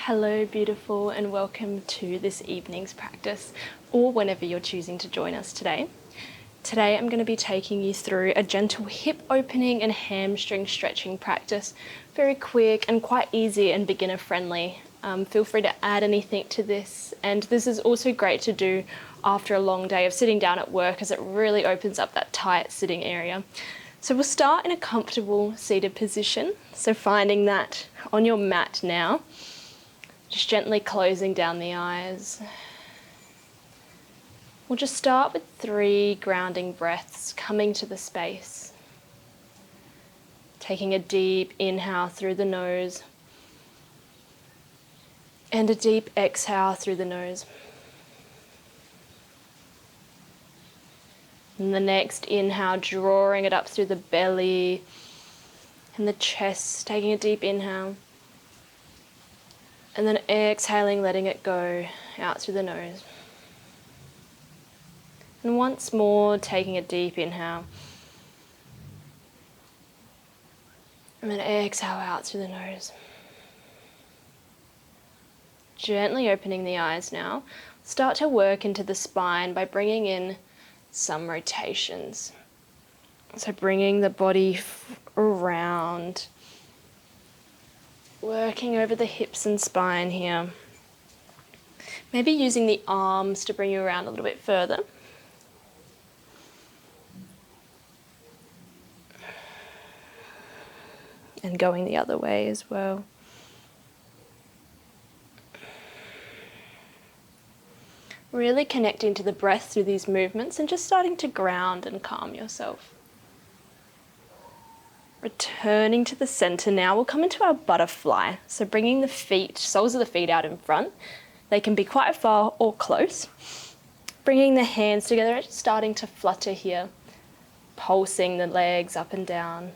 Hello beautiful, and welcome to this evening's practice, or whenever you're choosing to join us today. Today I'm going to be taking you through a gentle hip opening and hamstring stretching practice. Very quick and quite easy and beginner friendly. Feel free to add anything to this, and this is also great to do after a long day of sitting down at work, as it really opens up that tight sitting area. So we'll start in a comfortable seated position, so finding that on your mat now. Just gently closing down the eyes. We'll just start with 3 grounding breaths coming to the space. Taking a deep inhale through the nose and a deep exhale through the nose. And the next inhale, drawing it up through the belly and the chest, taking a deep inhale. And then exhaling, letting it go out through the nose. And once more, taking a deep inhale. And then exhale out through the nose. Gently opening the eyes now. Start to work into the spine by bringing in some rotations. So bringing the body around. Working over the hips and spine here. Maybe using the arms to bring you around a little bit further. And going the other way as well. Really connecting to the breath through these movements and just starting to ground and calm yourself. Returning to the center now, we'll come into our butterfly. So bringing the feet, soles of the feet out in front. They can be quite far or close. Bringing the hands together and starting to flutter here. Pulsing the legs up and down.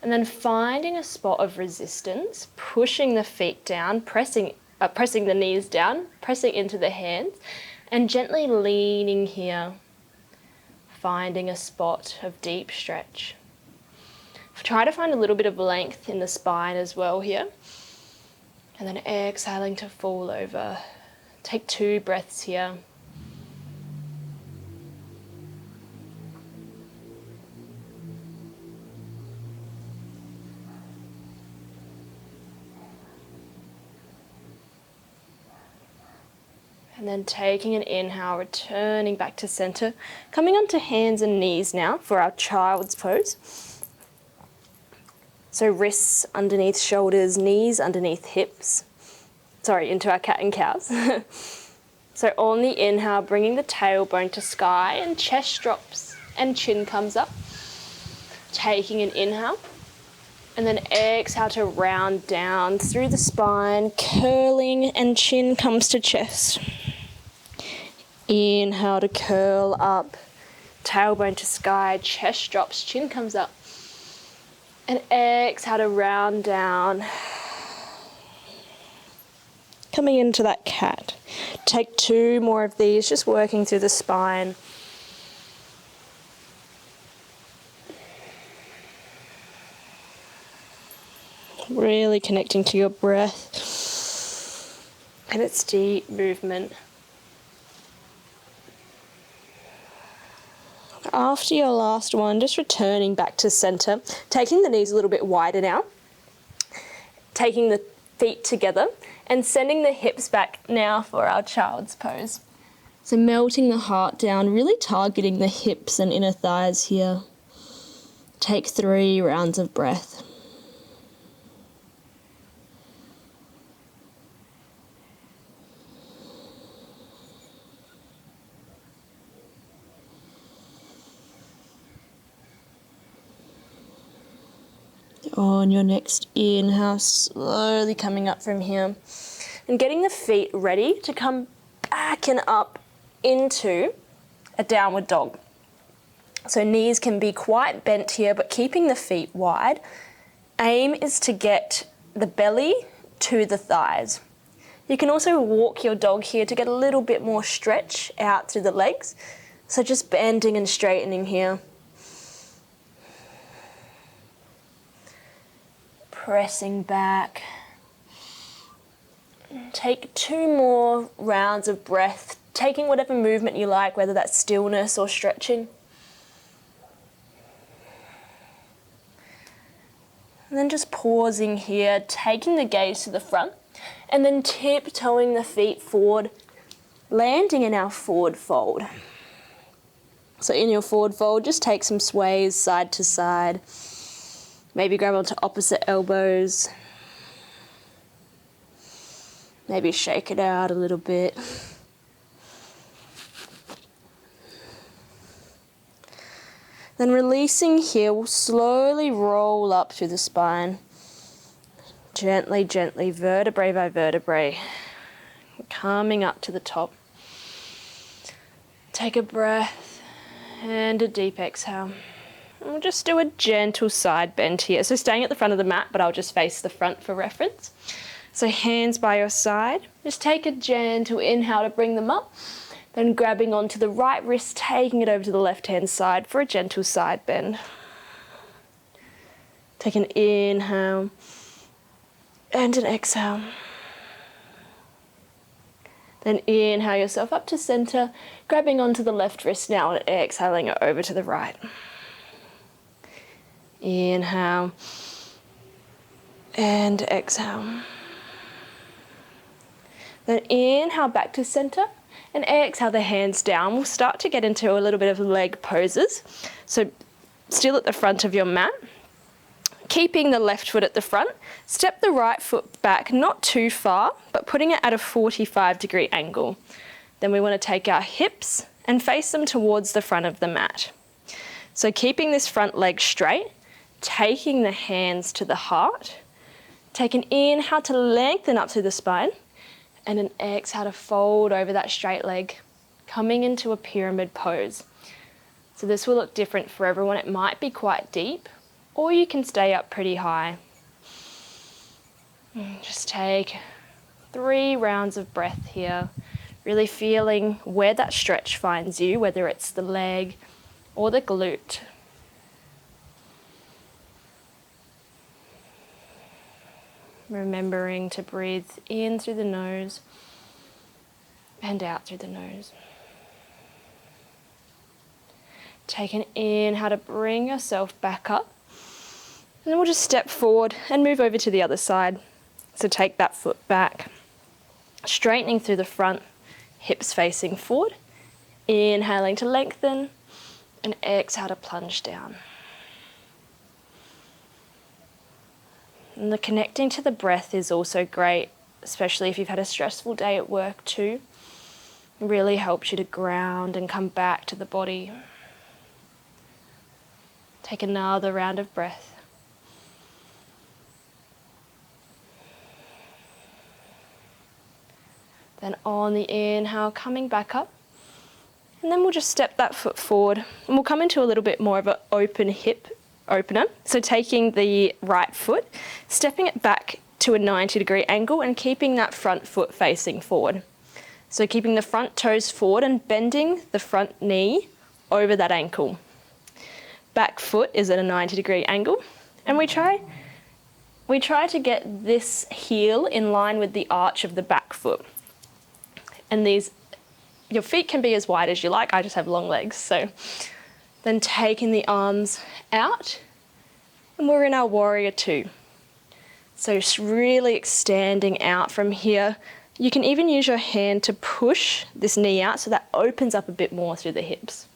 And then finding a spot of resistance, pushing the feet down, pressing the knees down, pressing into the hands, and gently leaning here. Finding a spot of deep stretch. Try to find a little bit of length in the spine as well here. And then exhaling to fall over. Take 2 breaths here. And then taking an inhale, returning back to center. Coming onto hands and knees now for our child's pose. So wrists underneath shoulders, knees underneath hips. Sorry, into our cat and cows. So on the inhale, bringing the tailbone to sky and chest drops and chin comes up. Taking an inhale. And then exhale to round down through the spine, curling and chin comes to chest. Inhale to curl up, tailbone to sky, chest drops, chin comes up. And exhale to round down. Coming into that cat. Take 2 more of these, just working through the spine. Really connecting to your breath and its deep movement. After your last one, just returning back to center, taking the knees a little bit wider now, taking the feet together and sending the hips back now for our child's pose. So melting the heart down, really targeting the hips and inner thighs here. Take 3 rounds of breath. On your next inhale, slowly coming up from here and getting the feet ready to come back and up into a downward dog. So knees can be quite bent here, but keeping the feet wide. Aim is to get the belly to the thighs. You can also walk your dog here to get a little bit more stretch out through the legs. So just bending and straightening here. Pressing back Take 2 more rounds of breath, taking whatever movement you like, whether that's stillness or stretching. And then just pausing here, taking the gaze to the front, and then tiptoeing the feet forward, landing in our forward fold. So in your forward fold, just take some sways side to side. Maybe grab onto opposite elbows. Maybe shake it out a little bit. Then releasing here, we'll slowly roll up through the spine. Gently, gently, vertebrae by vertebrae. Coming up to the top. Take a breath and a deep exhale. And we'll just do a gentle side bend here. So staying at the front of the mat, but I'll just face the front for reference. So hands by your side. Just take a gentle inhale to bring them up. Then grabbing onto the right wrist, taking it over to the left-hand side for a gentle side bend. Take an inhale and an exhale. Then inhale yourself up to center, grabbing onto the left wrist now and exhaling it over to the right. Inhale and exhale. Then inhale back to center and exhale the hands down. We'll start to get into a little bit of leg poses. So still at the front of your mat. Keeping the left foot at the front, step the right foot back, not too far, but putting it at a 45-degree angle. Then we want to take our hips and face them towards the front of the mat. So keeping this front leg straight, taking the hands to the heart, take an inhale to lengthen up through the spine, and an exhale to fold over that straight leg, coming into a pyramid pose. So this will look different for everyone. It might be quite deep, or you can stay up pretty high. Just take 3 rounds of breath here, really feeling where that stretch finds you, whether it's the leg or the glute. Remembering to breathe in through the nose and out through the nose. Take an inhale to bring yourself back up. And then we'll just step forward and move over to the other side. So take that foot back, straightening through the front, hips facing forward. Inhaling to lengthen and exhale to plunge down. And the connecting to the breath is also great, especially if you've had a stressful day at work too. It really helps you to ground and come back to the body. Take another round of breath. Then on the inhale, coming back up. And then we'll just step that foot forward and we'll come into a little bit more of an open hip opener. So taking the right foot, stepping it back to a 90-degree angle and keeping that front foot facing forward. So keeping the front toes forward and bending the front knee over that ankle. Back foot is at a 90-degree angle, and we try to get this heel in line with the arch of the back foot. And your feet can be as wide as you like. I just have long legs, so then taking the arms out, and we're in our warrior two. So just really extending out from here. You can even use your hand to push this knee out so that opens up a bit more through the hips.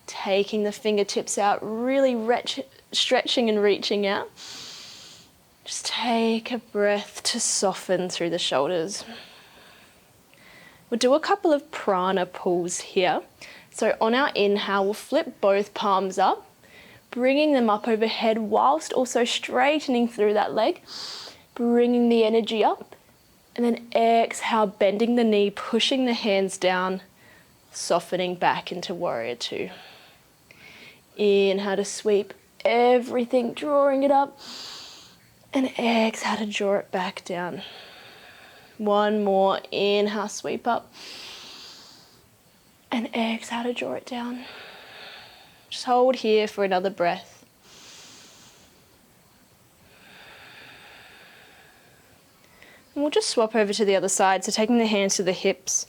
Taking the fingertips out, really stretching and reaching out. Just take a breath to soften through the shoulders. We'll do a couple of prana pulls here. So on our inhale, we'll flip both palms up, bringing them up overhead whilst also straightening through that leg, bringing the energy up, and then exhale, bending the knee, pushing the hands down, softening back into warrior two. Inhale to sweep everything, drawing it up, and exhale to draw it back down. One more, inhale, sweep up, and exhale to draw it down. Just hold here for another breath. And we'll just swap over to the other side. So taking the hands to the hips,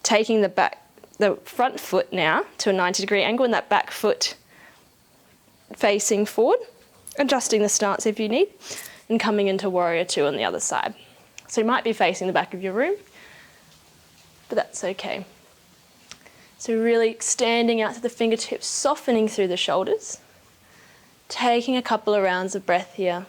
taking the front foot now to a 90-degree angle and that back foot facing forward, adjusting the stance if you need, and coming into warrior two on the other side. So you might be facing the back of your room, but that's okay. So really extending out to the fingertips, softening through the shoulders, taking a couple of rounds of breath here.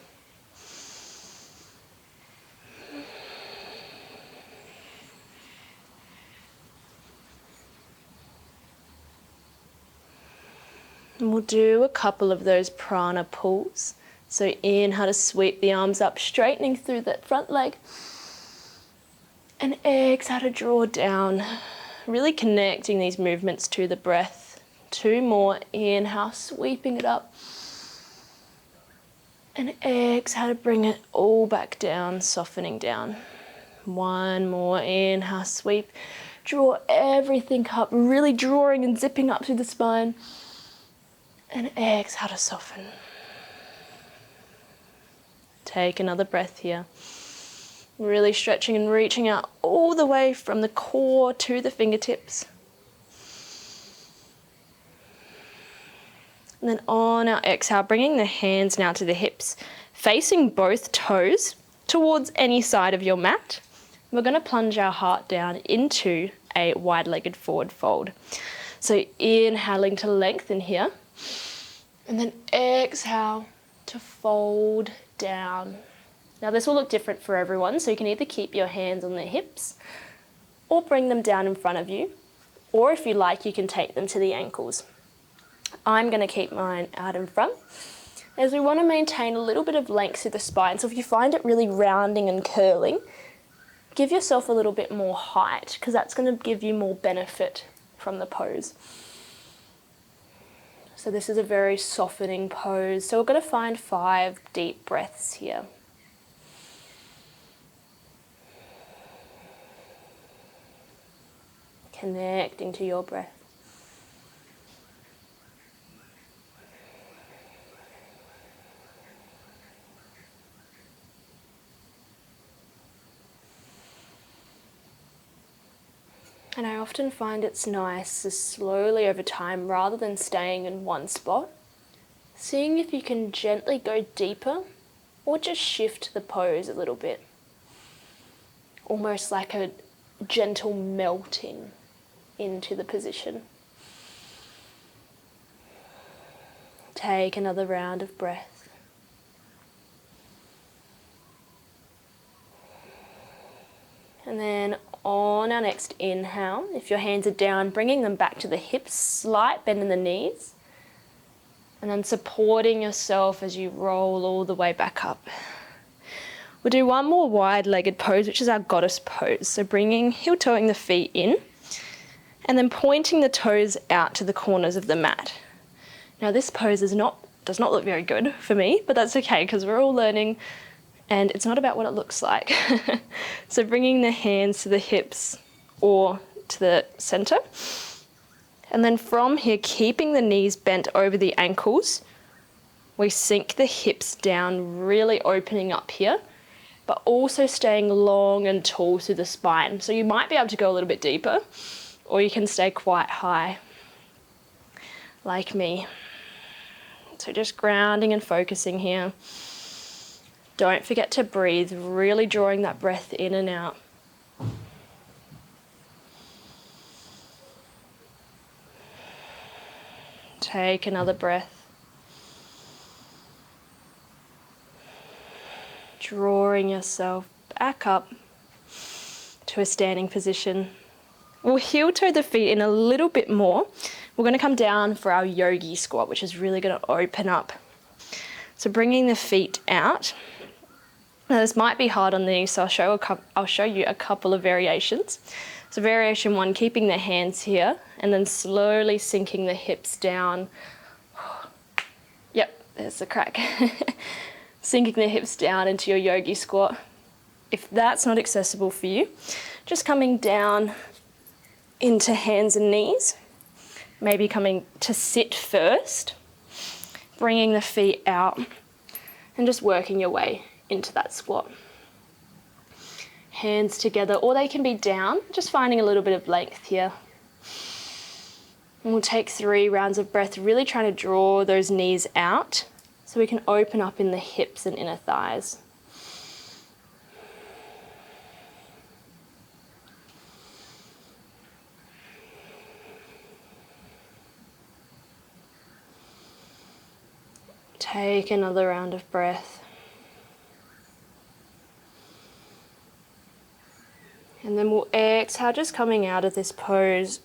And we'll do a couple of those prana pulls. So inhale to sweep the arms up, straightening through that front leg. And exhale to draw down, really connecting these movements to the breath. 2 more, inhale, sweeping it up. And exhale to bring it all back down, softening down. 1 more, inhale, sweep. Draw everything up, really drawing and zipping up through the spine. And exhale to soften. Take another breath here. Really stretching and reaching out all the way from the core to the fingertips. And then on our exhale, bringing the hands now to the hips, facing both toes towards any side of your mat. We're going to plunge our heart down into a wide-legged forward fold. So inhaling to lengthen here. And then exhale to fold down. Now this will look different for everyone, so you can either keep your hands on the hips or bring them down in front of you, or if you like, you can take them to the ankles. I'm going to keep mine out in front, as we want to maintain a little bit of length through the spine. So if you find it really rounding and curling, give yourself a little bit more height, because that's going to give you more benefit from the pose. So this is a very softening pose. So we're going to find 5 deep breaths here. Connecting to your breath. And I often find it's nice to slowly over time, rather than staying in one spot, seeing if you can gently go deeper or just shift the pose a little bit. Almost like a gentle melting into the position. Take another round of breath. And then on our next inhale, if your hands are down, bringing them back to the hips, slight bend in the knees, and then supporting yourself as you roll all the way back up. We'll do one more wide-legged pose, which is our goddess pose. So bringing, heel-toeing the feet in, and then pointing the toes out to the corners of the mat. Now this pose does not look very good for me, but that's okay, because we're all learning, and it's not about what it looks like. So bringing the hands to the hips or to the center. And then from here, keeping the knees bent over the ankles, we sink the hips down, really opening up here, but also staying long and tall through the spine. So you might be able to go a little bit deeper, or you can stay quite high, like me. So just grounding and focusing here. Don't forget to breathe, really drawing that breath in and out. Take another breath. Drawing yourself back up to a standing position. We'll heel toe the feet in a little bit more. We're going to come down for our yogi squat, which is really going to open up. So bringing the feet out. Now this might be hard on these, so I'll show you a couple of variations. So variation 1, keeping the hands here and then slowly sinking the hips down. Yep, there's the crack. Sinking the hips down into your yogi squat. If that's not accessible for you, just coming down into hands and knees. Maybe coming to sit first, bringing the feet out and just working your way into that squat. Hands together, or they can be down, just finding a little bit of length here. And we'll take 3 rounds of breath, really trying to draw those knees out so we can open up in the hips and inner thighs. Take another round of breath. And then we'll exhale, just coming out of this pose.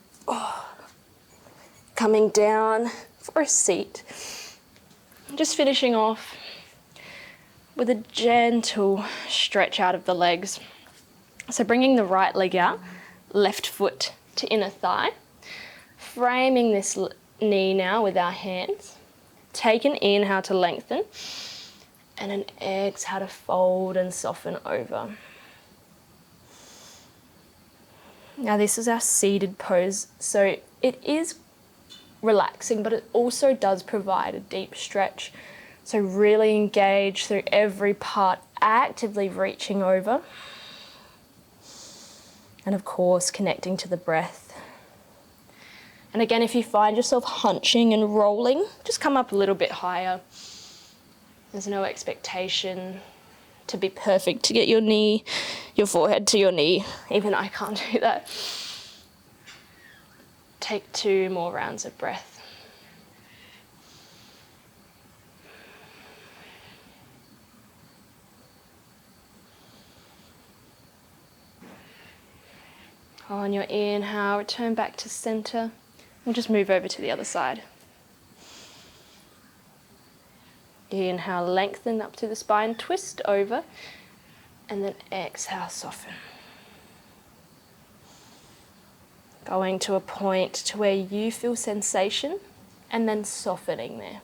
Coming down for a seat. Just finishing off with a gentle stretch out of the legs. So bringing the right leg out, left foot to inner thigh. Framing this knee now with our hands. Take an inhale to lengthen. And an exhale to fold and soften over. Now this is our seated pose, so it is relaxing, but it also does provide a deep stretch. So really engage through every part, actively reaching over. And of course, connecting to the breath. And again, if you find yourself hunching and rolling, just come up a little bit higher. There's no expectation to be perfect, to get your forehead to your knee. Even I can't do that. Take 2 more rounds of breath. On your inhale, return back to center. We'll just move over to the other side. Inhale, lengthen up to the spine, twist over, and then exhale, soften. Going to a point to where you feel sensation, and then softening there.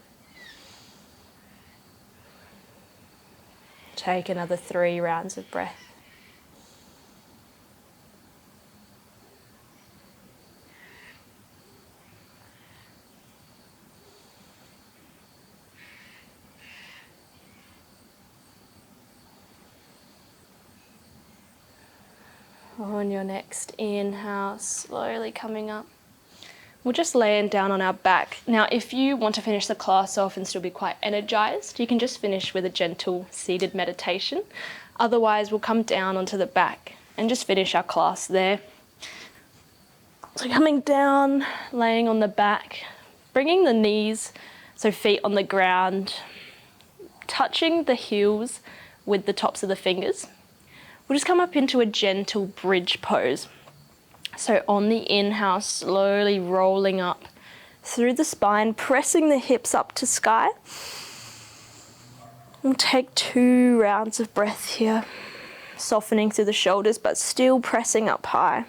Take another 3 rounds of breath. On your next inhale, slowly coming up. We'll just land down on our back. Now, if you want to finish the class off and still be quite energized, you can just finish with a gentle seated meditation. Otherwise, we'll come down onto the back and just finish our class there. So coming down, laying on the back, bringing the knees, so feet on the ground, touching the heels with the tops of the fingers. We'll just come up into a gentle bridge pose. So on the inhale, slowly rolling up through the spine, pressing the hips up to sky. We'll take 2 rounds of breath here, softening through the shoulders, but still pressing up high.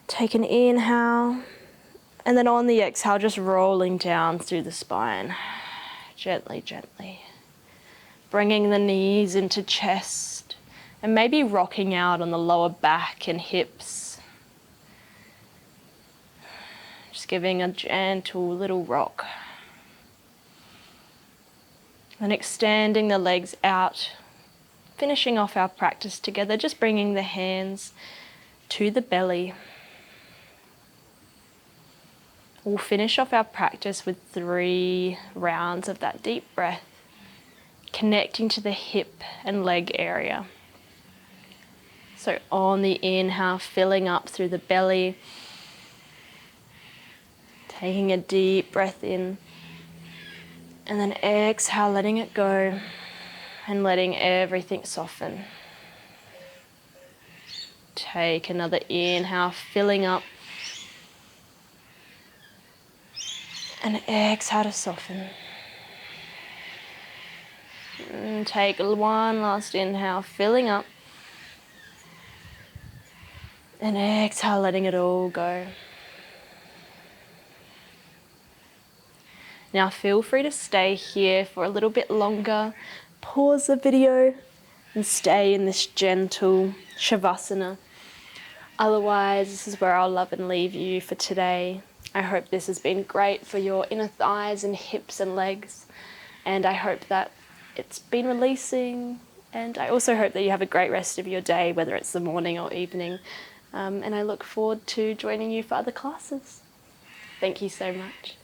Take an inhale. And then on the exhale, just rolling down through the spine, gently, gently. Bringing the knees into chest and maybe rocking out on the lower back and hips. Just giving a gentle little rock. And extending the legs out, finishing off our practice together, just bringing the hands to the belly. We'll finish off our practice with 3 rounds of that deep breath, connecting to the hip and leg area. So on the inhale, filling up through the belly, taking a deep breath in, and then exhale, letting it go and letting everything soften. Take another inhale, filling up, and exhale to soften. And take one last inhale, filling up. And exhale, letting it all go. Now feel free to stay here for a little bit longer. Pause the video and stay in this gentle Shavasana. Otherwise, this is where I'll love and leave you for today. I hope this has been great for your inner thighs and hips and legs. And I hope that it's been releasing, and I also hope that you have a great rest of your day, whether it's the morning or evening. And I look forward to joining you for other classes. Thank you so much.